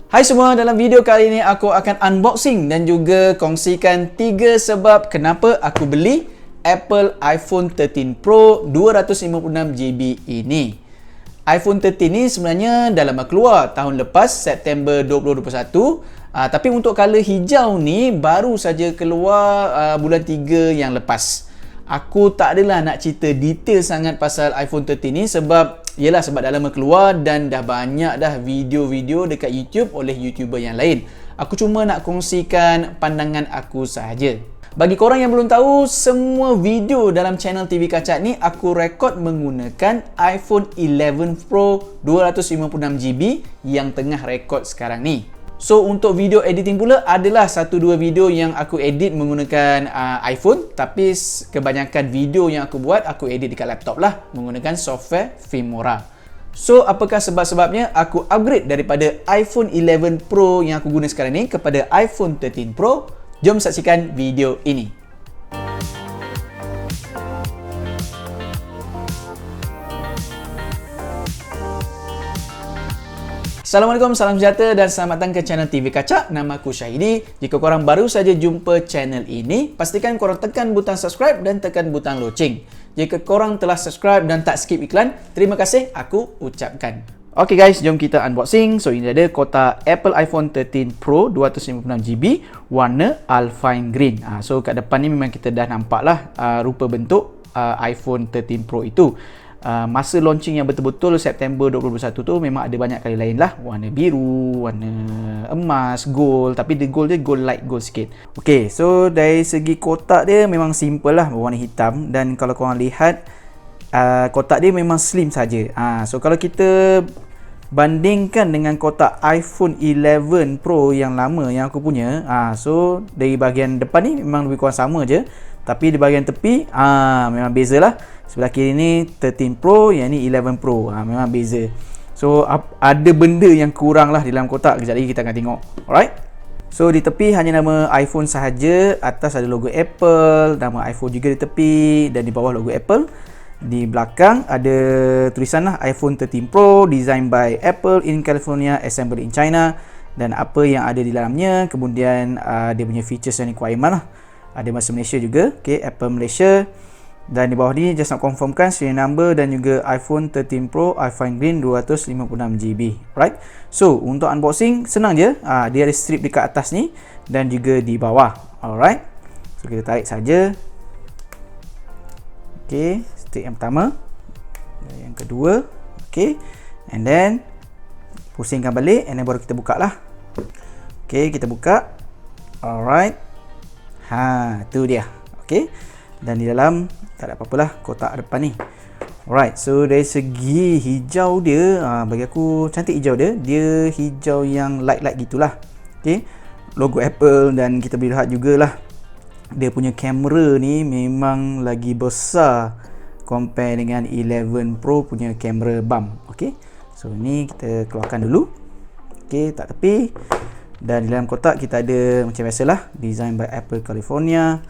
Hai semua, dalam video kali ini aku akan unboxing dan juga kongsikan 3 sebab kenapa aku beli Apple iPhone 13 Pro 256GB ini. iPhone 13 ni sebenarnya dah lama keluar, tahun lepas September 2021. Tapi untuk color hijau ni baru saja keluar bulan 3 yang lepas. Aku tak adalah nak cerita detail sangat pasal iPhone 13 ni sebab dah lama keluar dan dah banyak dah video-video dekat YouTube oleh YouTuber yang lain. Aku cuma nak kongsikan pandangan aku sahaja. Bagi korang yang belum tahu, semua video dalam channel TV Kacak ni aku rekod menggunakan iPhone 11 Pro 256GB yang tengah rekod sekarang ni. So untuk video editing pula adalah 1-2 video yang aku edit menggunakan iPhone, tapi kebanyakan video yang aku buat aku edit dekat laptop lah menggunakan software Filmora. So apakah sebab-sebabnya aku upgrade daripada iPhone 11 Pro yang aku guna sekarang ni kepada iPhone 13 Pro? Jom saksikan video ini. Assalamualaikum, salam sejahtera dan selamat datang ke channel TV Kacak. Nama aku Syahidi. Jika korang baru saja jumpa channel ini, pastikan korang tekan butang subscribe dan tekan butang loceng. Jika korang telah subscribe dan tak skip iklan, terima kasih aku ucapkan. Okay guys, jom kita unboxing. So ini ada kotak Apple iPhone 13 Pro 256GB warna Alpine Green. So kat depan ni memang kita dah nampak lah rupa bentuk iPhone 13 Pro itu. Masa launching yang betul-betul September 2021 tu memang ada banyak kali lain lah, warna biru, warna emas, gold, tapi the gold dia gold light gold sikit. Okay, so dari segi kotak dia memang simple lah, berwarna hitam, dan kalau korang lihat kotak dia memang slim saja. So kalau kita bandingkan dengan kotak iPhone 11 Pro yang lama yang aku punya, so dari bahagian depan ni memang lebih kurang sama je, tapi di bahagian tepi memang beza lah. Sebelah kiri ni 13 Pro, yang ni 11 Pro, memang beza. So ada benda yang kurang lah di dalam kotak, kejap lagi kita akan tengok. Alright, so di tepi hanya nama iPhone sahaja, atas ada logo Apple, nama iPhone juga di tepi, dan di bawah logo Apple. Di belakang ada tulisan lah iPhone 13 Pro, designed by Apple in California, assembled in China, dan apa yang ada di dalamnya. Kemudian dia punya features and requirement lah. Ada bahasa Malaysia juga, okay, Apple Malaysia. Dan di bawah ni just nak confirmkan serial number dan juga iPhone 13 Pro Alpine Green 256GB. Right, so untuk unboxing senang je. Dia ada strip dekat atas ni dan juga di bawah. Alright, so kita tarik saja. Okay, strip yang pertama, yang kedua, okay, and then pusingkan balik, and then baru kita buka lah. Okay, kita buka. Alright, tu dia. Okay, dan di dalam tak ada apa-apalah kotak depan ni. Alright, so dari segi hijau dia, bagi aku cantik hijau dia. Dia hijau yang light-light gitulah. Okay, logo Apple, dan kita boleh lihat jugalah dia punya kamera ni memang lagi besar compare dengan 11 Pro punya kamera bump. Okay, so ni kita keluarkan dulu. Okay, tak tepi. Dan di dalam kotak kita ada macam biasalah, design by Apple California.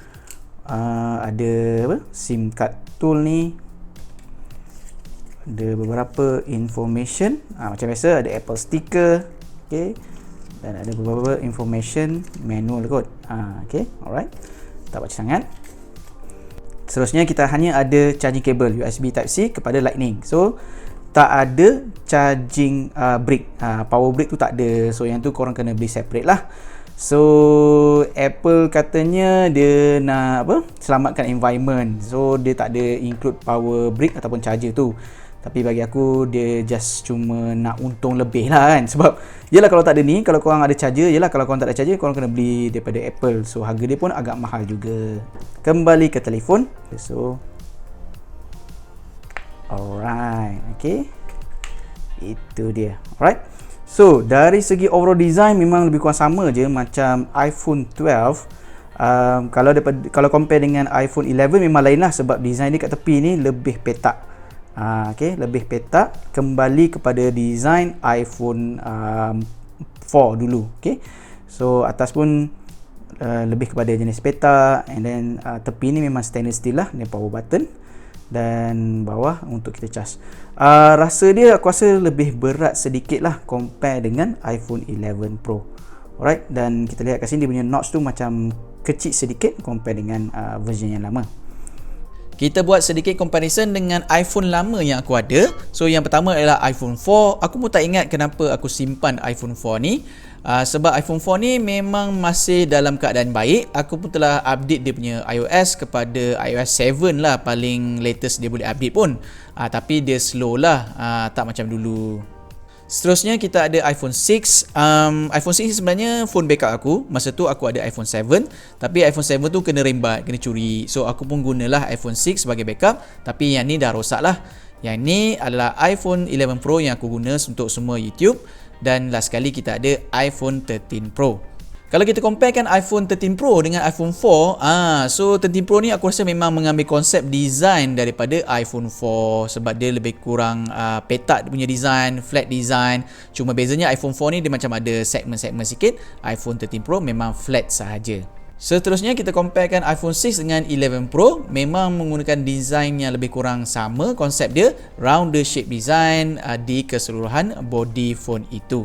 Ada SIM card tool ni, ada beberapa information, macam biasa ada Apple sticker, okay, dan ada beberapa information manual kot. Okay, alright, tak baca sangat. Seterusnya kita hanya ada charging cable USB Type-C kepada Lightning. So tak ada charging brick, power brick tu tak ada. So yang tu korang kena beli separate lah. So Apple katanya dia nak selamatkan environment, so dia tak ada include power brick ataupun charger tu. Tapi bagi aku dia just cuma nak untung lebih lah kan. Sebab yelah, kalau tak ada ni, kalau korang ada charger, yelah, kalau korang tak ada charger korang kena beli daripada Apple. So harga dia pun agak mahal juga. Kembali ke telefon. So alright, okay, itu dia. Alright, so dari segi overall design memang lebih kurang sama je macam iPhone 12. Kalau compare dengan iPhone 11 memang lain lah, sebab design dia kat tepi ni lebih petak. Okay, lebih petak, kembali kepada design iPhone 4 dulu. Okay, so atas pun lebih kepada jenis petak, and then tepi ni memang stainless steel lah, ni power button. dan bawah untuk kita cas. Rasa dia aku rasa lebih berat sedikit lah compare dengan iPhone 11 Pro. Alright, dan kita lihat kat sini dia punya notch tu macam kecil sedikit compare dengan version yang lama. Kita buat sedikit comparison dengan iPhone lama yang aku ada. So yang pertama adalah iPhone 4. Aku pun tak ingat kenapa aku simpan iPhone 4 ni. Sebab iPhone 4 ni memang masih dalam keadaan baik. Aku pun telah update dia punya iOS kepada iOS 7 lah, paling latest dia boleh update pun. Tapi dia slow lah, tak macam dulu. Seterusnya kita ada iPhone 6. iPhone 6 sebenarnya phone backup aku. Masa tu aku ada iPhone 7, tapi iPhone 7 tu kena rembat, kena curi. So aku pun gunalah iPhone 6 sebagai backup. Tapi yang ni dah rosak lah. Yang ni adalah iPhone 11 Pro yang aku guna untuk semua YouTube. Dan last sekali kita ada iPhone 13 Pro. Kalau kita comparekan iPhone 13 Pro dengan iPhone 4, so 13 Pro ni aku rasa memang mengambil konsep design daripada iPhone 4 sebab dia lebih kurang petak dia punya design, flat design. Cuma bezanya iPhone 4 ni dia macam ada segmen-segmen sikit. iPhone 13 Pro memang flat sahaja. Seterusnya kita comparekan iPhone 6 dengan 11 Pro, memang menggunakan design yang lebih kurang sama. Konsep dia rounder shape design di keseluruhan body phone itu.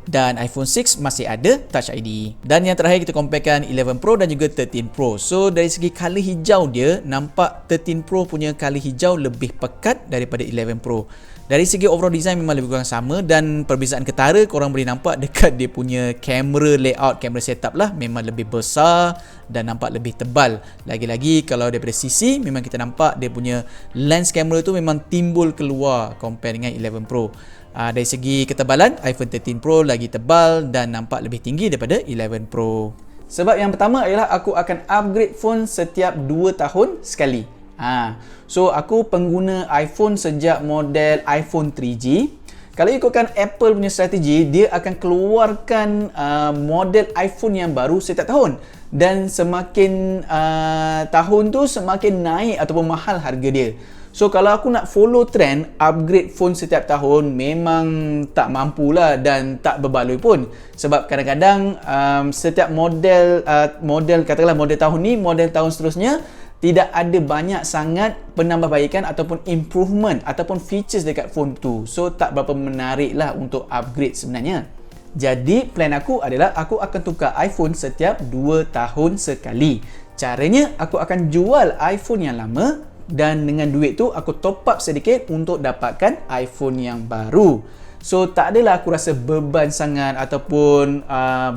Dan iPhone 6 masih ada Touch ID. Dan yang terakhir kita comparekan 11 Pro dan juga 13 Pro. So dari segi color hijau dia, nampak 13 Pro punya color hijau lebih pekat daripada 11 Pro. Dari segi overall design memang lebih kurang sama, dan perbezaan ketara korang boleh nampak dekat dia punya kamera layout, kamera setup lah, memang lebih besar dan nampak lebih tebal. Lagi-lagi kalau daripada sisi memang kita nampak dia punya lens kamera tu memang timbul keluar compare dengan 11 Pro. Dari segi ketebalan, iPhone 13 Pro lagi tebal dan nampak lebih tinggi daripada 11 Pro. Sebab yang pertama adalah aku akan upgrade phone setiap 2 tahun sekali. So aku pengguna iPhone sejak model iPhone 3G. Kalau ikutkan Apple punya strategi, dia akan keluarkan model iPhone yang baru setiap tahun. Dan semakin tahun tu semakin naik ataupun mahal harga dia. So kalau aku nak follow trend upgrade phone setiap tahun, memang tak mampulah dan tak berbaloi pun. Sebab kadang-kadang setiap model katakanlah model tahun ni, model tahun seterusnya tidak ada banyak sangat penambahbaikan ataupun improvement ataupun features dekat phone tu. So tak berapa menarik lah untuk upgrade sebenarnya. Jadi plan aku adalah aku akan tukar iPhone setiap 2 tahun sekali. Caranya aku akan jual iPhone yang lama, dan dengan duit tu aku top up sedikit untuk dapatkan iPhone yang baru. So tak adalah aku rasa beban sangat ataupun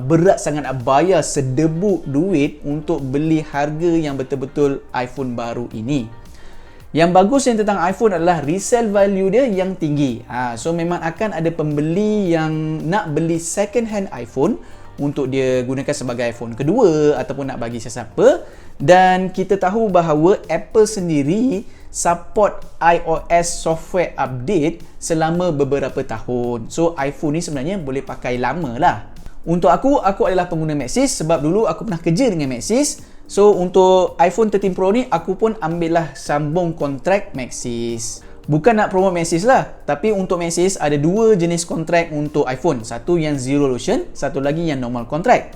berat sangat nak bayar sedebu duit untuk beli harga yang betul-betul iPhone baru ini. Yang bagus yang tentang iPhone adalah resale value dia yang tinggi. So memang akan ada pembeli yang nak beli second hand iPhone untuk dia gunakan sebagai iPhone kedua ataupun nak bagi sesiapa. Dan kita tahu bahawa Apple sendiri support iOS software update selama beberapa tahun. So iPhone ni sebenarnya boleh pakai lama lah. Untuk aku adalah pengguna Maxis sebab dulu aku pernah kerja dengan Maxis. So untuk iPhone 13 Pro ni aku pun ambillah sambung kontrak Maxis. Bukan nak promote Maxis lah, tapi untuk Maxis ada 2 jenis kontrak untuk iPhone. Satu yang zero lotion, satu lagi yang normal kontrak.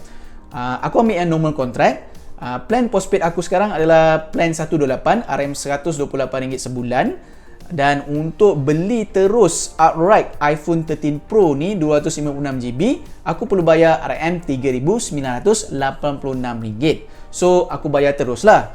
Aku ambil yang normal kontrak. Plan postpaid aku sekarang adalah plan 128 RM128 sebulan. Dan untuk beli terus outright iPhone 13 Pro ni 256GB, aku perlu bayar RM3,986. So aku bayar terus lah.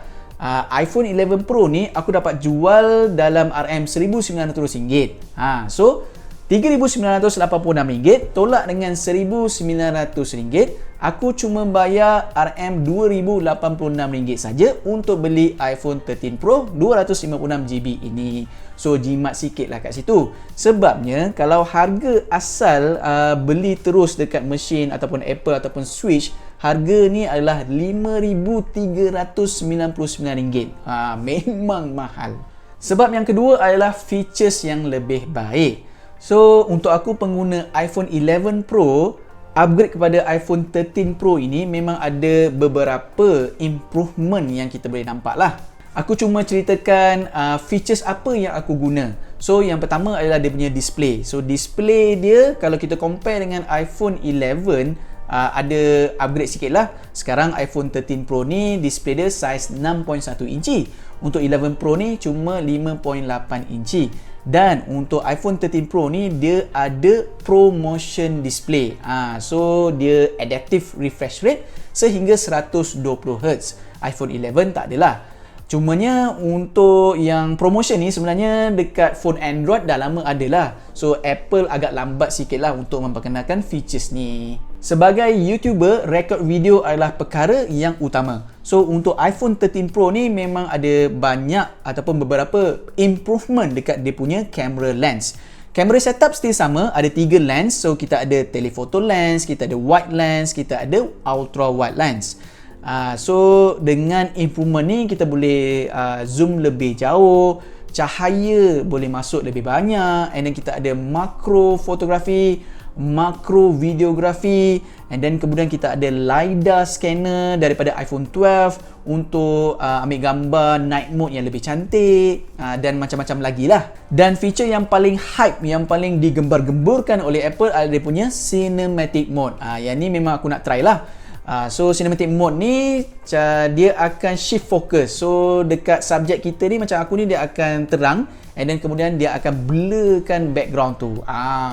iPhone 11 Pro ni aku dapat jual dalam RM1,900. So RM3,986 tolak dengan RM1,900, aku cuma bayar RM2,086 saja untuk beli iPhone 13 Pro 256GB ini. So jimat sikit lah kat situ. Sebabnya kalau harga asal beli terus dekat mesin ataupun Apple ataupun Switch, harga ni adalah RM5,399. Memang mahal. Sebab yang kedua adalah features yang lebih baik. So untuk aku pengguna iPhone 11 Pro, upgrade kepada iPhone 13 Pro ini memang ada beberapa improvement yang kita boleh nampak lah. Aku cuma ceritakan features apa yang aku guna. So yang pertama adalah dia punya display. So display dia kalau kita compare dengan iPhone 11, ada upgrade sikit lah. Sekarang iPhone 13 Pro ni display dia saiz 6.1 inci. Untuk 11 Pro ni cuma 5.8 inci. Dan untuk iPhone 13 Pro ni dia ada ProMotion display. So dia adaptive refresh rate sehingga 120Hz. iPhone 11 tak adalah. Cumanya untuk yang ProMotion ni sebenarnya dekat phone Android dah lama ada lah. So Apple agak lambat sikit lah untuk memperkenalkan features ni. Sebagai YouTuber, rekod video adalah perkara yang utama. So untuk iPhone 13 Pro ni memang ada banyak ataupun beberapa improvement dekat dia punya camera lens. Kamera setup still sama, ada 3 lens. So kita ada telephoto lens, kita ada wide lens, kita ada ultra wide lens. So dengan improvement ni kita boleh zoom lebih jauh, cahaya boleh masuk lebih banyak, and then kita ada makro fotografi, makro videografi, and then kemudian kita ada LiDAR scanner daripada iPhone 12 untuk ambil gambar night mode yang lebih cantik, dan macam-macam lagi lah. Dan feature yang paling hype, yang paling digembar-gemburkan oleh Apple adalah dia punya cinematic mode. Yang ni memang aku nak try lah. So cinematic mode ni dia akan shift focus. So dekat subjek kita ni, macam aku ni, dia akan terang, and then kemudian dia akan blurkan background tu.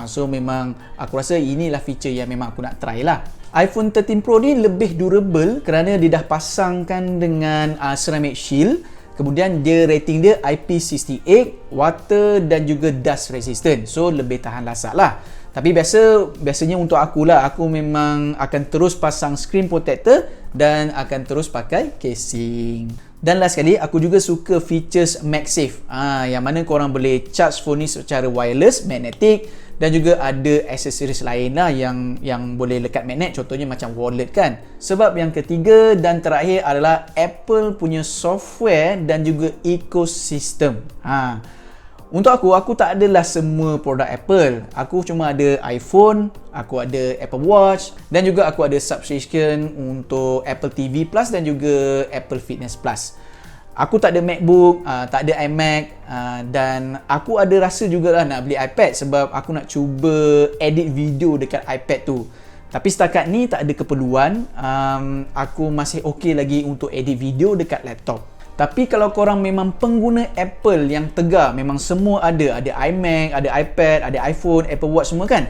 So memang aku rasa inilah feature yang memang aku nak try lah. iPhone 13 Pro ni lebih durable kerana dia dah pasangkan dengan ceramic shield. Kemudian dia rating dia IP68, water dan juga dust resistant. So lebih tahan lasak lah. Tapi biasanya untuk aku lah, aku memang akan terus pasang screen protector dan akan terus pakai casing. Dan last sekali, aku juga suka features MagSafe, yang mana korang boleh charge phone ni secara wireless, magnetic, dan juga ada aksesoris lain lah yang boleh lekat magnet, contohnya macam wallet kan. Sebab yang ketiga dan terakhir adalah Apple punya software dan juga ekosistem. Untuk aku tak adalah semua produk Apple. Aku cuma ada iPhone, aku ada Apple Watch, dan juga aku ada subscription untuk Apple TV Plus dan juga Apple Fitness Plus. Aku tak ada MacBook, tak ada iMac, dan aku ada rasa jugalah nak beli iPad sebab aku nak cuba edit video dekat iPad tu. Tapi setakat ni tak ada keperluan. Aku masih okey lagi untuk edit video dekat laptop. Tapi kalau korang memang pengguna Apple yang tegar, memang semua ada iMac, ada iPad, ada iPhone, Apple Watch semua kan.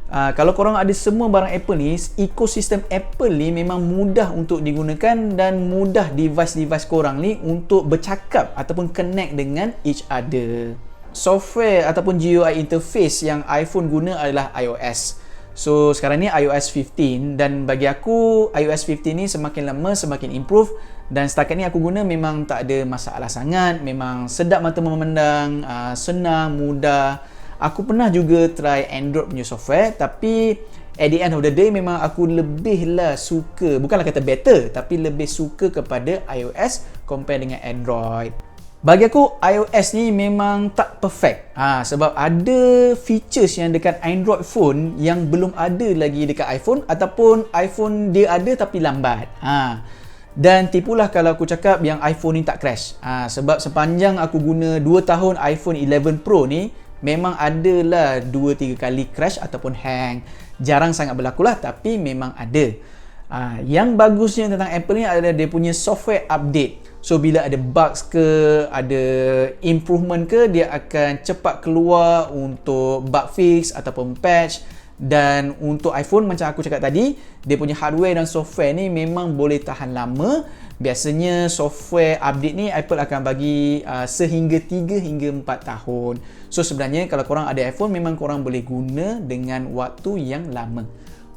Kalau korang ada semua barang Apple ni, ekosistem Apple ni memang mudah untuk digunakan dan mudah device-device korang ni untuk bercakap ataupun connect dengan each other. Software ataupun GUI interface yang iPhone guna adalah iOS. So sekarang ni iOS 15, dan bagi aku iOS 15 ni semakin lama semakin improve, dan setakat ni aku guna memang tak ada masalah sangat, memang sedap mata memandang, senang, mudah. Aku pernah juga try Android punya software, tapi at the end of the day memang aku lebihlah suka, bukanlah kata better, tapi lebih suka kepada iOS compare dengan Android. Bagi aku iOS ni memang tak perfect, sebab ada features yang dekat Android phone yang belum ada lagi dekat iPhone, ataupun iPhone dia ada tapi lambat. Dan tipulah kalau aku cakap yang iPhone ni tak crash. Sebab sepanjang aku guna 2 tahun iPhone 11 Pro ni, memang adalah 2-3 kali crash ataupun hang. Jarang sangat berlaku lah, tapi memang ada. Yang bagusnya tentang Apple ni adalah dia punya software update. So bila ada bugs ke, ada improvement ke, dia akan cepat keluar untuk bug fix ataupun patch. Dan untuk iPhone, macam aku cakap tadi, dia punya hardware dan software ni memang boleh tahan lama. Biasanya software update ni Apple akan bagi sehingga 3 hingga 4 tahun. So sebenarnya kalau korang ada iPhone, memang korang boleh guna dengan waktu yang lama.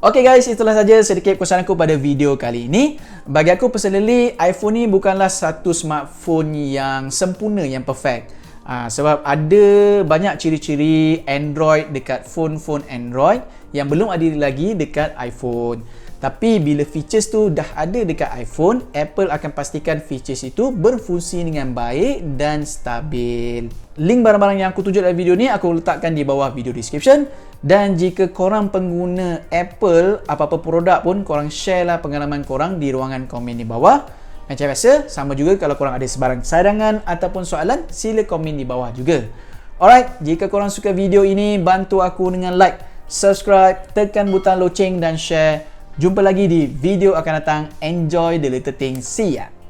Okay guys, itulah saja sedikit kesan aku pada video kali ini. Bagi aku personally, iPhone ni bukanlah satu smartphone yang sempurna, yang perfect. Sebab ada banyak ciri-ciri Android dekat phone-phone Android yang belum ada lagi dekat iPhone. Tapi bila features tu dah ada dekat iPhone, Apple akan pastikan features itu berfungsi dengan baik dan stabil. Link barang-barang yang aku tunjuk dalam video ni aku letakkan di bawah video description. Dan jika korang pengguna Apple, apa-apa produk pun, korang share lah pengalaman korang di ruangan komen di bawah. Macam biasa, sama juga kalau korang ada sebarang cadangan ataupun soalan, sila komen di bawah juga. Alright, jika korang suka video ini, bantu aku dengan like, subscribe, tekan butang loceng dan share. Jumpa lagi di video akan datang. Enjoy the little things. See ya.